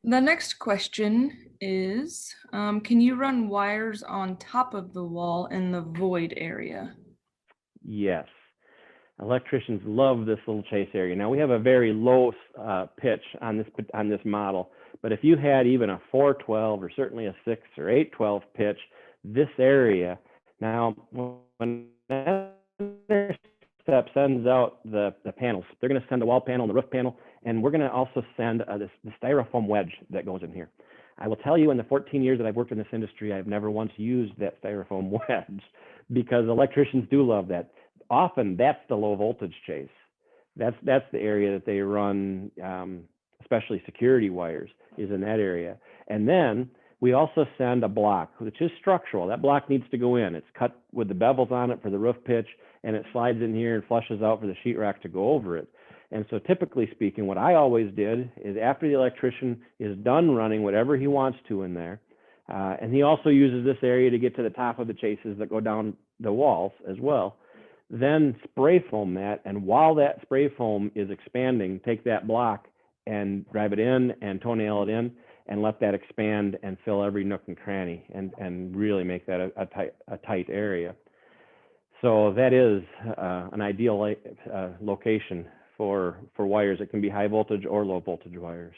The next question is, can you run wires on top of the wall in the void area? Yes. Electricians love this little chase area. Now we have a very low pitch on this model, but if you had even a 412 or certainly a 6 or 812 pitch, this area, now when another step sends out the panels, they're going to send a wall panel and the roof panel, and we're going to also send the styrofoam wedge that goes in here. I will tell you, in the 14 years that I've worked in this industry, I've never once used that styrofoam wedge because electricians do love that. Often that's the low voltage chase. That's the area that they run, especially security wires, is in that area. And then we also send a block, which is structural. That block needs to go in. It's cut with the bevels on it for the roof pitch, and it slides in here and flushes out for the sheetrock to go over it. And so typically speaking, what I always did is after the electrician is done running whatever he wants to in there, and he also uses this area to get to the top of the chases that go down the walls as well, then spray foam that. And while that spray foam is expanding, take that block and drive it in and toenail it in and let that expand and fill every nook and cranny and really make that a tight area. So that is an ideal location for wires. It can be high voltage or low voltage wires.